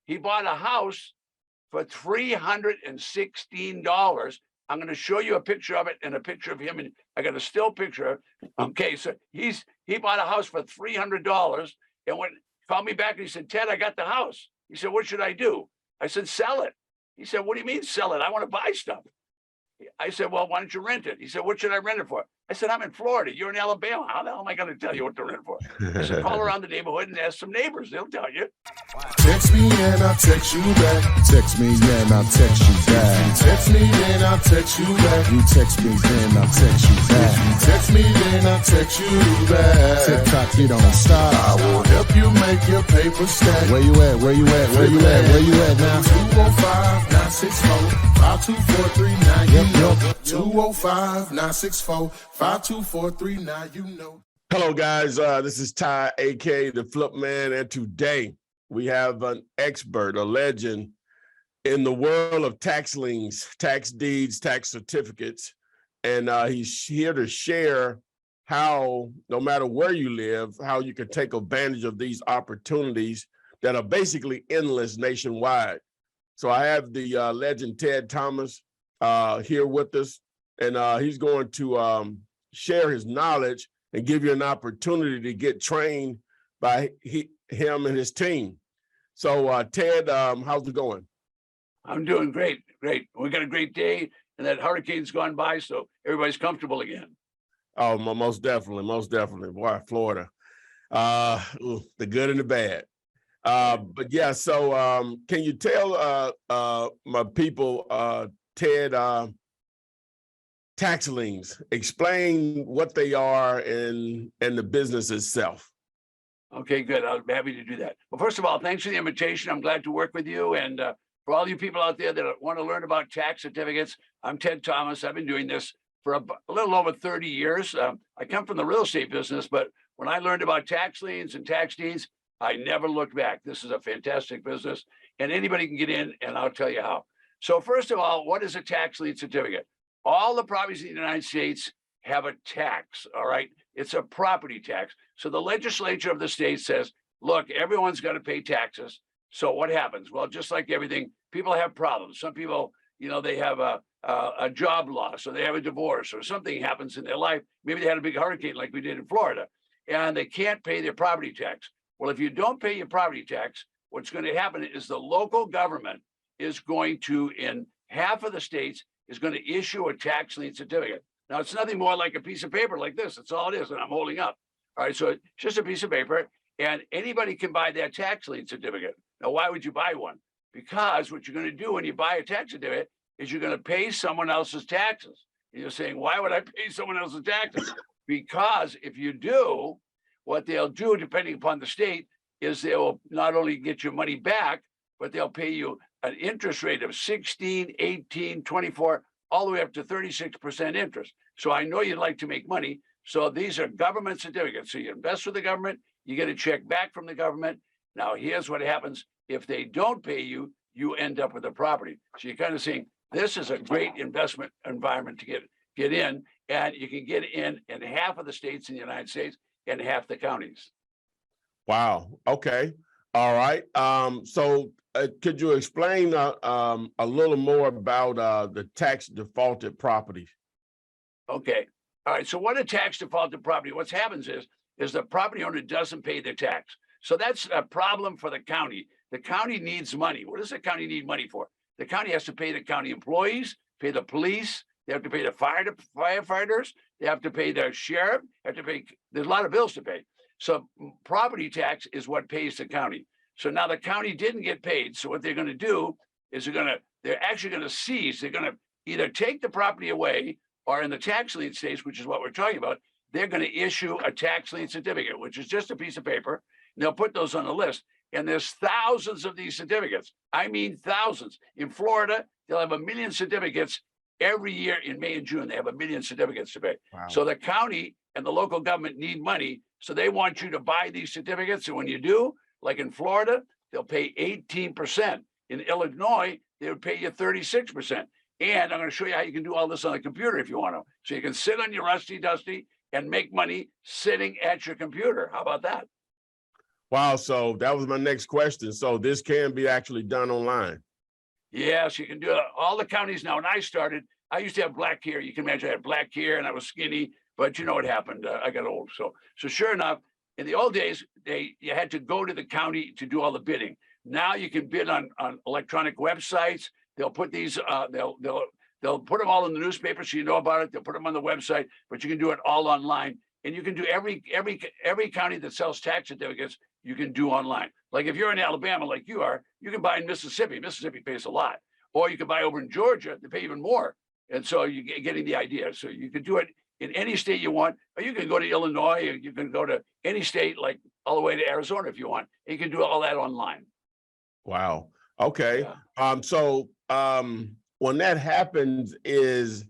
He bought a house for $316. I'm going to show you a picture of it and a picture of him, and I got a still picture. Okay, so he bought a house for $300, and when called me back and he said, Ted, I got the house. He said, what should I do? I said, sell it. He said, what do you mean sell it? I want to buy stuff. I said, well, why don't you rent it? He said, what should I rent it for? I said, I'm in Florida. You're in Alabama. How the hell am I going to tell you what to rent for? I said, call around the neighborhood and ask some neighbors. They'll tell you. Text me and I'll text you back. Text me and I'll text you back. Text me and I'll text you back. You text me then I'll text you back. Text me then I'll text you back. TikTok, you don't stop. I will help you make your paper stack. Where you at? Where you at? Where you at? Where you at now? 205-964-5243. Yep. 205-964-5243. You know. Hello, guys. This is Ty, a.k.a. the Flip Man, and today we have an expert, a legend in the world of tax liens, tax deeds, tax certificates, and he's here to share how, no matter where you live, how you can take advantage of these opportunities that are basically endless nationwide. So I have the legend Ted Thomas here with us, and he's going to share his knowledge and give you an opportunity to get trained by him and his team. So Ted, how's it going? I'm doing great. We got a great day, and that hurricane's gone by, so everybody's comfortable again. Oh, most definitely. Boy, Florida, the good and the bad. But yeah, so can you tell my people, Ted, tax liens, explain what they are and the business itself. Okay, good. I'll be happy to do that. Well, first of all, thanks for the invitation. I'm glad to work with you. And for all you people out there that want to learn about tax certificates, I'm Ted Thomas. I've been doing this for a little over 30 years. I come from the real estate business, but when I learned about tax liens and tax deeds, I never looked back. This is a fantastic business, and anybody can get in, and I'll tell you how. So first of all, what is a tax lien certificate? All the properties in the United States have a tax, all right? It's a property tax. So the legislature of the state says, look, everyone's got to pay taxes. So what happens? Well, just like everything, people have problems. Some people, they have a job loss, or they have a divorce, or something happens in their life. Maybe they had a big hurricane like we did in Florida, and they can't pay their property tax. Well, if you don't pay your property tax, what's going to happen is the local government is going to, in half of the states, is going to issue a tax lien certificate. Now, it's nothing more like a piece of paper like this. That's all it is, and I'm holding up. All right, so it's just a piece of paper, and anybody can buy that tax lien certificate. Now, why would you buy one? Because what you're going to do when you buy a tax certificate is you're going to pay someone else's taxes. And you're saying, why would I pay someone else's taxes? Because if you do, what they'll do, depending upon the state, is they'll not only get your money back, but they'll pay you an interest rate of 16, 18, 24, all the way up to 36% interest. So I know you'd like to make money. So these are government certificates. So you invest with the government, you get a check back from the government. Now, here's what happens. If they don't pay you, you end up with a property. So you're kind of saying, this is a great investment environment to get in, and you can get in half of the states in the United States and half the counties. Wow. Okay. All right. So could you explain a little more about the tax defaulted properties? Okay. All right. So what a tax defaulted property, what happens is the property owner doesn't pay their tax. So that's a problem for the county. The county needs money. What does the county need money for? The county has to pay the county employees, pay the police, they have to pay the firefighters, they have to pay the sheriff, there's a lot of bills to pay. So property tax is what pays the county. So now the county didn't get paid. So what they're going to do is they're actually going to seize. They're going to either take the property away, or in the tax lien states, which is what we're talking about, they're going to issue a tax lien certificate, which is just a piece of paper. And they'll put those on the list. And there's thousands of these certificates. I mean, thousands. In Florida, they'll have 1 million certificates every year in May and June. They have 1 million certificates to pay. Wow. So the county and the local government need money. So they want you to buy these certificates. And when you do, like in Florida, they'll pay 18%. In Illinois, they would pay you 36%. And I'm going to show you how you can do all this on the computer if you want to. So you can sit on your rusty dusty and make money sitting at your computer. How about that? Wow. So that was my next question. So this can be actually done online. Yes, you can do it. All the counties now. When I started, I used to have black hair. You can imagine I had black hair and I was skinny, but you know what happened? I got old. So sure enough, in the old days, you had to go to the county to do all the bidding. Now you can bid on electronic websites. They'll put these, they'll put them all in the newspaper so you know about it. They'll put them on the website, but you can do it all online. And you can do every county that sells tax certificates, you can do online. Like if you're in Alabama, like you are, you can buy in Mississippi. Mississippi pays a lot. Or you can buy over in Georgia, they pay even more. And so you're getting the idea. So you can do it in any state you want, or you can go to Illinois, or you can go to any state, like all the way to Arizona if you want. And you can do all that online. Wow. Okay. Yeah. When that happens, is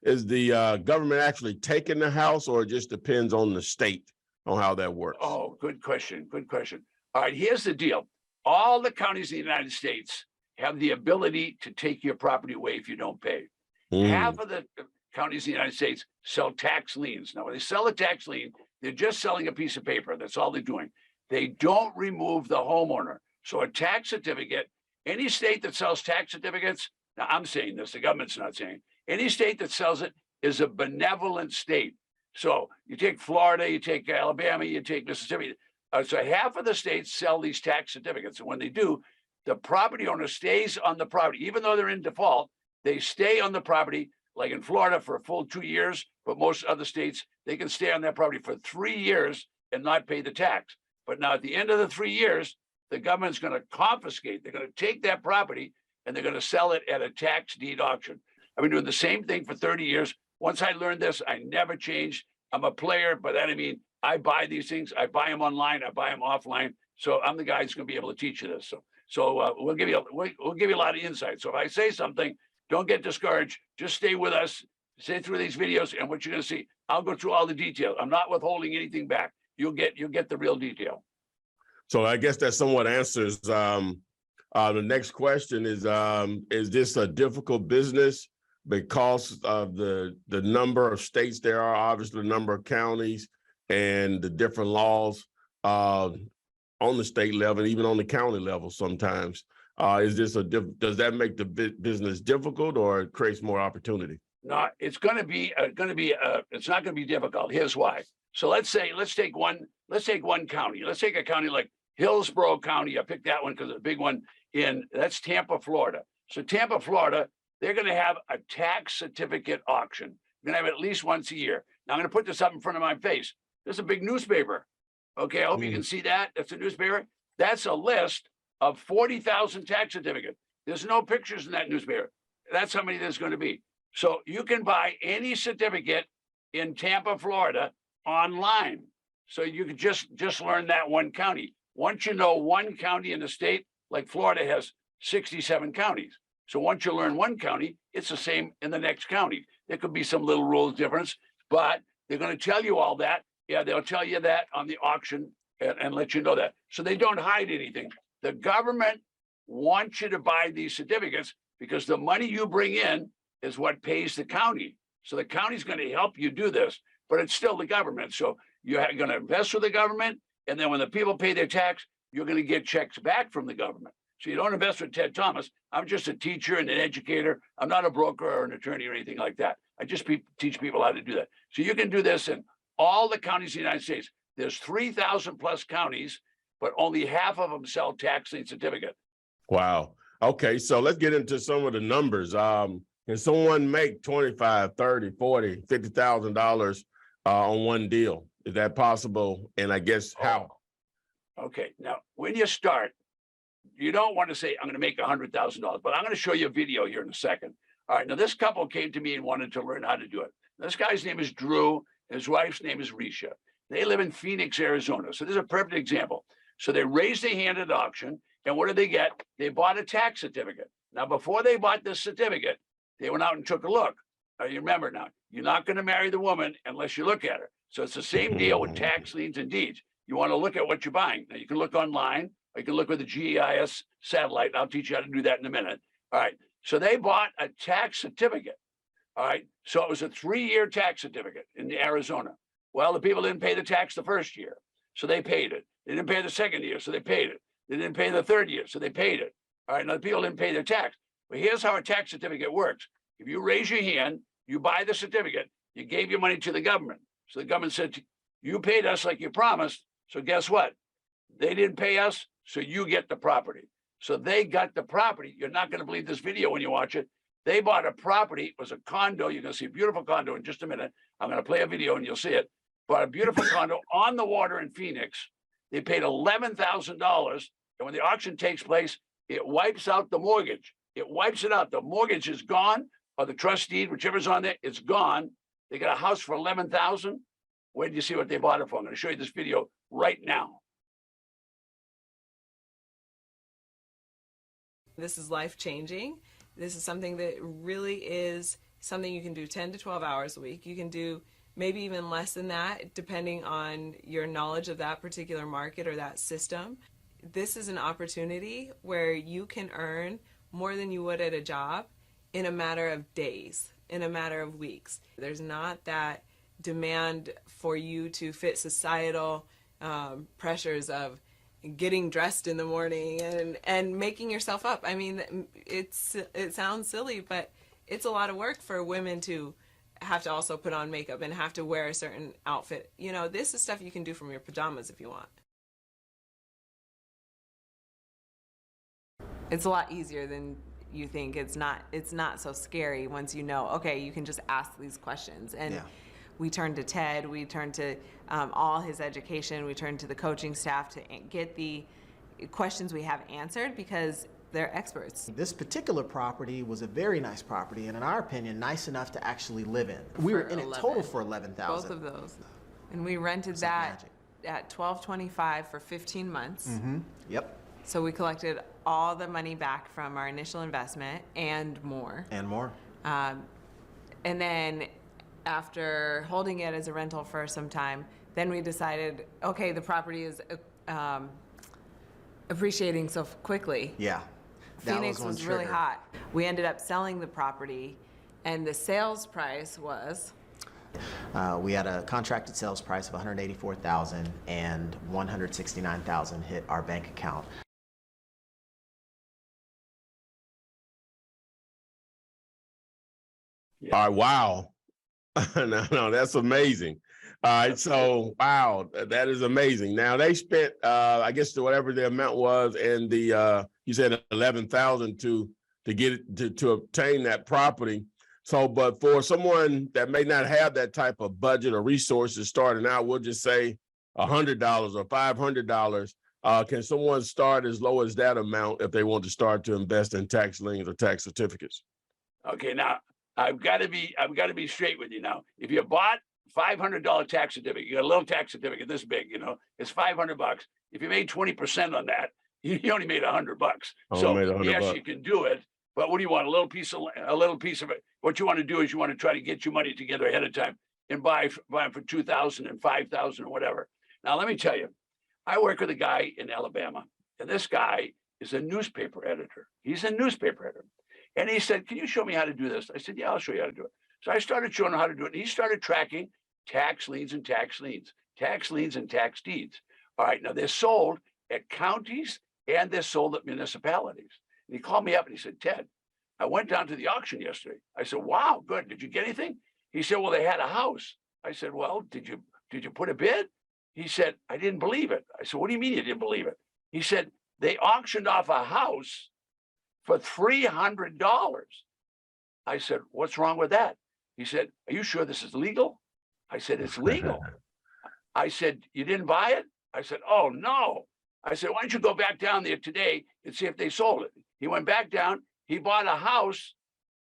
the government actually taking the house, or it just depends on the state on how that works? Oh, good question. Good question. All right, here's the deal. All the counties in the United States have the ability to take your property away if you don't pay. Half of the counties in the United States sell tax liens. Now, when they sell a tax lien, they're just selling a piece of paper. That's all they're doing. They don't remove the homeowner. So a tax certificate, any state that sells tax certificates, now I'm saying this, the government's not saying, any state that sells it is a benevolent state. So you take Florida, you take Alabama, you take Mississippi. So half of the states sell these tax certificates. And when they do, the property owner stays on the property. Even though they're in default, they stay on the property, like in Florida for a full 2 years, but most other states, they can stay on that property for 3 years and not pay the tax. But now at the end of the 3 years, the government's going to confiscate. They're going to take that property and they're going to sell it at a tax deed auction. I've been doing the same thing for 30 years. Once I learned this, I never changed. I'm a player, but that I mean, I buy these things. I buy them online. I buy them offline. So I'm the guy who's going to be able to teach you this. So we'll give you a lot of insight. So if I say something, don't get discouraged. Just stay with us. Stay through these videos, and what you're going to see, I'll go through all the detail. I'm not withholding anything back. You'll get the real detail. So I guess that somewhat answers the next question is this a difficult business because of the number of states there are, obviously the number of counties and the different laws on the state level, even on the county level sometimes. Does that make the business difficult, or it creates more opportunity? No, it's going to be it's not going to be difficult. Here's why. So let's take one county. Let's take a county like Hillsborough County. I picked that one because it's a big one that's Tampa, Florida. So Tampa, Florida, they're going to have a tax certificate auction. They're going to have it at least once a year. Now I'm going to put this up in front of my face. There's a big newspaper. Okay, I hope you can see that. That's a newspaper. That's a list of 40,000 tax certificates. There's no pictures in that newspaper. That's how many there's going to be. So you can buy any certificate in Tampa, Florida online. So you can just learn that one county. Once you know one county in the state, like Florida has 67 counties. So once you learn one county, it's the same in the next county. There could be some little rules difference, but they're going to tell you all that. Yeah, they'll tell you that on the auction and let you know that. So they don't hide anything. The government wants you to buy these certificates because the money you bring in is what pays the county. So the county's going to help you do this, but it's still the government. So you're going to invest with the government. And then when the people pay their tax, you're going to get checks back from the government. So you don't invest with Ted Thomas. I'm just a teacher and an educator. I'm not a broker or an attorney or anything like that. I just teach people how to do that. So you can do this in all the counties in the United States. There's 3,000 plus counties, but only half of them sell tax lien certificate. Wow. Okay, so let's get into some of the numbers. Can someone make $25,000, $30,000, $40,000, $50,000 on one deal? Is that possible? And I guess how? Okay, now when you start, you don't want to say, I'm going to make $100,000, but I'm going to show you a video here in a second. All right, now this couple came to me and wanted to learn how to do it. This guy's name is Drew, and his wife's name is Risha. They live in Phoenix, Arizona. So this is a perfect example. So they raised their hand at auction, and what did they get? They bought a tax certificate. Now, before they bought this certificate, they went out and took a look. Now, you remember now, you're not going to marry the woman unless you look at her. So it's the same deal with tax liens and deeds. You want to look at what you're buying. Now, you can look online, or you can look with the GIS satellite. I'll teach you how to do that in a minute. All right. So they bought a tax certificate. All right. So it was a 3-year tax certificate in Arizona. Well, the people didn't pay the tax the first year. So they paid it. They didn't pay the second year, so they paid it. They didn't pay the third year, so they paid it. All right, now the people didn't pay their tax. But here's how a tax certificate works. If you raise your hand, you buy the certificate, you gave your money to the government. So the government said, you paid us like you promised. So guess what? They didn't pay us, so you get the property. So they got the property. You're not going to believe this video when you watch it. They bought a property. It was a condo. You're going to see a beautiful condo in just a minute. I'm going to play a video and you'll see it. Bought a beautiful condo on the water in Phoenix. They paid $11,000. And when the auction takes place, it wipes out the mortgage. It wipes it out. The mortgage is gone, or the trust deed, whichever's on there, it's gone. They got a house for $11,000. Wait till you see what they bought it for. I'm going to show you this video right now. This is life-changing. This is something that really is something you can do 10 to 12 hours a week. You can do maybe even less than that, depending on your knowledge of that particular market or that system. This is an opportunity where you can earn more than you would at a job in a matter of days, in a matter of weeks. There's not that demand for you to fit societal pressures of getting dressed in the morning and making yourself up. I mean, it sounds silly, but it's a lot of work for women to have to also put on makeup and have to wear a certain outfit. You know, this is stuff you can do from your pajamas if you want. It's a lot easier than you think. It's not so scary once you know, okay, you can just ask these questions. And yeah. We turned to Ted, we turned to all his education, we turned to the coaching staff to get the questions we have answered because they're experts. This particular property was a very nice property, and in our opinion, nice enough to actually live in. We were in it total for $11,000. Both of those. And we rented that at $12.25 for 15 months. Mm-hmm. Yep. So we collected all the money back from our initial investment and more. And more. And then after holding it as a rental for some time, then we decided, okay, the property is appreciating so quickly. Yeah. Phoenix was really hot. We ended up selling the property, and the sales price was? We had a contracted sales price of $184,000, and $169,000 hit our bank account. Yeah. All right, wow. No, that's amazing. All right, so wow, that is amazing. Now they spent, I guess, whatever the amount was, and the you said $11,000 to get it to obtain that property. So, but for someone that may not have that type of budget or resources starting out, we'll just say $100 or $500. Can someone start as low as that amount if they want to start to invest in tax liens or tax certificates? Okay, now I've got to be straight with you now. If you bought $500 tax certificate, you got a little tax certificate this big, you know, it's $500. If you made 20% on that, you only made $100. So yes, you can do it. But what do you want? A little piece of it. What you want to do is you want to try to get your money together ahead of time and buy them for $2,000 and $5,000 or whatever. Now let me tell you, I work with a guy in Alabama, and this guy is a newspaper editor. He's a newspaper editor. And he said, can you show me how to do this? I said, yeah, I'll show you how to do it. So I started showing him how to do it. And he started tracking tax liens and tax liens, tax liens and tax deeds. All right, now they're sold at counties and they're sold at municipalities. And he called me up and he said, Ted, I went down to the auction yesterday. I said, wow, good. Did you get anything? He said, well, they had a house. I said, well, did you put a bid? He said, I didn't believe it. I said, what do you mean you didn't believe it? He said, they auctioned off a house for $300. I said, what's wrong with that? He said, are you sure this is legal? I said, it's legal. I said, you didn't buy it? I said, oh, no. I said, why don't you go back down there today and see if they sold it? He went back down. He bought a house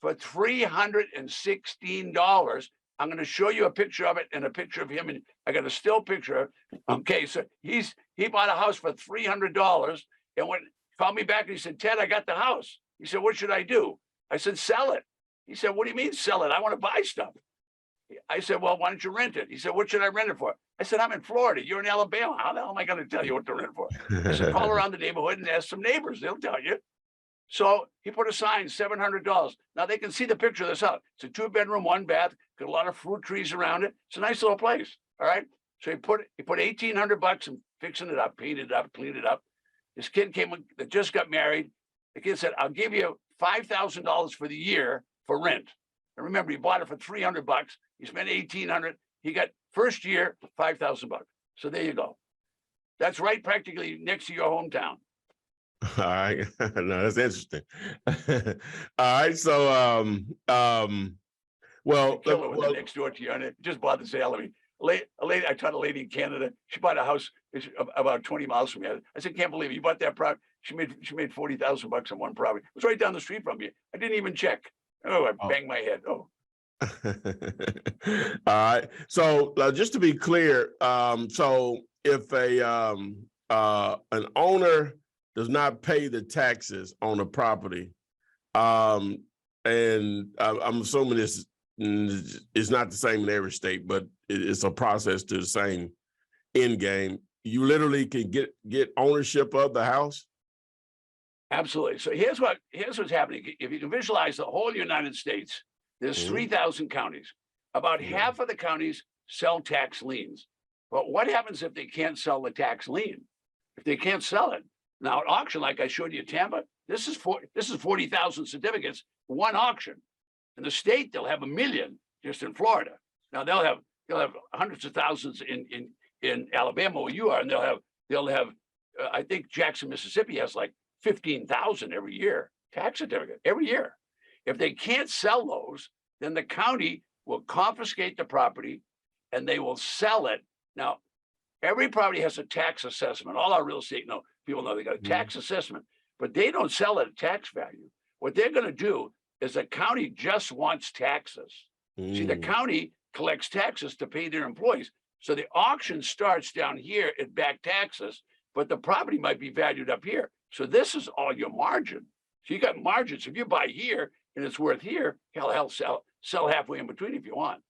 for $316. I'm going to show you a picture of it and a picture of him. And I got a still picture. Okay, so he bought a house for $300 and called me back and he said, Ted, I got the house. He said, what should I do? I said, sell it. He said, what do you mean sell it? I want to buy stuff. I said, well, why don't you rent it? He said, what should I rent it for? I said, I'm in Florida. You're in Alabama. How the hell am I going to tell you what to rent for? I said, call around the neighborhood and ask some neighbors. They'll tell you. So he put a sign, $700. Now they can see the picture of this house. It's a 2-bedroom, 1 bath, got a lot of fruit trees around it. It's a nice little place. All right. So he put $1,800 in fixing it up, painted it up, cleaned it up. His kid that just got married. The kid said, "I'll give you $5,000 for the year for rent." And remember, he bought it for $300. He spent $1,800. He got first year $5,000. So there you go. That's right, practically next to your hometown. All right. No, that's interesting. All right. So, well, Killer was next door to you, and it just bought the sale of me. A lady, I taught a lady in Canada. She bought a house about 20 miles from me. I said, "Can't believe it. You bought that property." She made $40,000 on one property. It was right down the street from you. I didn't even check. Oh, I banged my head. Oh. All right. So just to be clear, so if an owner does not pay the taxes on a property, and I'm assuming this is not the same in every state, but it's a process to the same end game. You literally can get ownership of the house. Absolutely. So here's what's happening. If you can visualize the whole United States, there's 3,000 counties. About half of the counties sell tax liens. But what happens if they can't sell the tax lien? If they can't sell it? Now, at auction, like I showed you Tampa, this is 40,000 certificates, one auction. In the state, they'll have 1 million just in Florida. Now they'll have hundreds of thousands in Alabama where you are, and they'll have I think Jackson, Mississippi has like 15,000 every year tax certificate every year. If they can't sell those, then the county will confiscate the property and they will sell it. Now, every property has a tax assessment. All our real estate people know they got a tax assessment, but they don't sell it at tax value. What they're going to do is the county just wants taxes. See, the county collects taxes to pay their employees. So the auction starts down here at back taxes, but the property might be valued up here. So this is all your margin. So you got margins. If you buy here and it's worth here, hell, sell halfway in between if you want.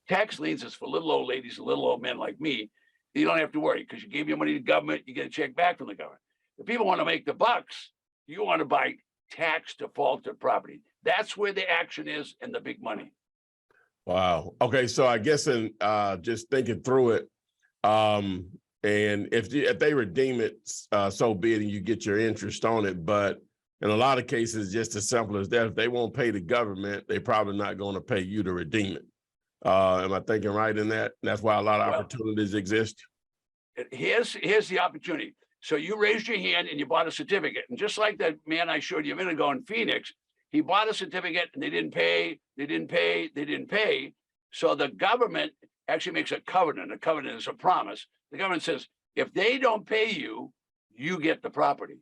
Tax liens is for little old ladies and little old men like me. You don't have to worry because you gave your money to government, you get a check back from the government. If people want to make the bucks, you want to buy tax defaulted property. That's where the action is and the big money. Wow. Okay. So I guess in just thinking through it, and if they redeem it, so be it, and you get your interest on it. But in a lot of cases, just as simple as that, if they won't pay the government, they're probably not going to pay you to redeem it. Am I thinking right in that? That's why a lot of opportunities exist. Here's the opportunity. So you raised your hand and you bought a certificate. And just like that man I showed you a minute ago in Phoenix, he bought a certificate and they didn't pay. So the government actually makes a covenant. A covenant is a promise. The government says, if they don't pay you, you get the property.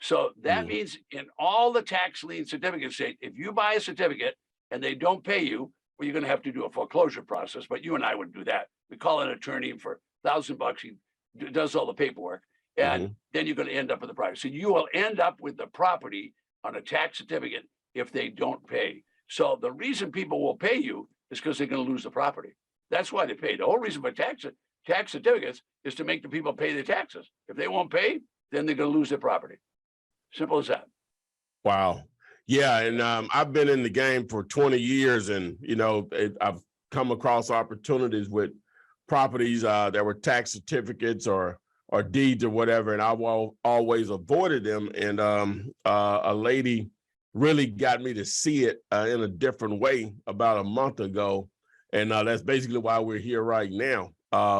So that means in all the tax lien certificate state, if you buy a certificate and they don't pay you, well, you're going to have to do a foreclosure process, but you and I wouldn't do that. We call an attorney for $1,000. He does all the paperwork, and then you're going to end up with the property. So you will end up with the property on a tax certificate if they don't pay. So the reason people will pay you is because they're going to lose the property. That's why they pay. The whole reason for tax certificates is to make the people pay their taxes. If they won't pay, then they're going to lose their property. Simple as that. Wow. Yeah. And I've been in the game for 20 years and, I've come across opportunities with properties that were tax certificates or deeds or whatever. And I've always avoided them. And a lady really got me to see it in a different way about a month ago. And that's basically why we're here right now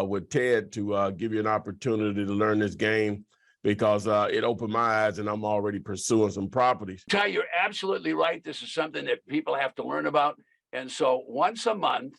with Ted to give you an opportunity to learn this game, because it opened my eyes and I'm already pursuing some properties. Ty, you're absolutely right. This is something that people have to learn about. And so once a month,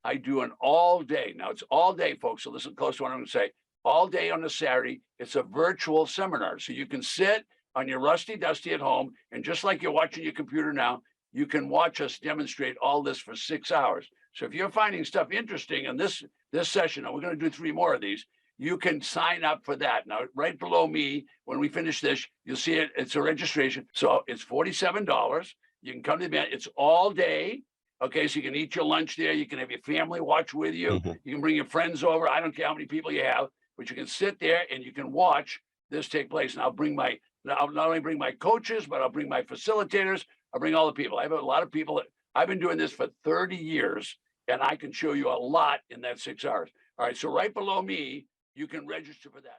I do an all day. Now it's all day, folks. So listen close to what I'm going to say. All day on a Saturday. It's a virtual seminar. So you can sit on your rusty dusty at home. And just like you're watching your computer now, you can watch us demonstrate all this for 6 hours. So if you're finding stuff interesting in this session, and we're going to do 3 more of these, you can sign up for that. Now, right below me, when we finish this, you'll see it. It's a registration. So it's $47. You can come to the event. It's all day. Okay, so you can eat your lunch there. You can have your family watch with you. You can bring your friends over. I don't care how many people you have, but you can sit there and you can watch this take place. And I'll not only bring my coaches, but I'll bring my facilitators. I'll bring all the people. I have a lot of people. I've been doing this for 30 years, and I can show you a lot in that 6 hours. All right, so right below me, you can register for that.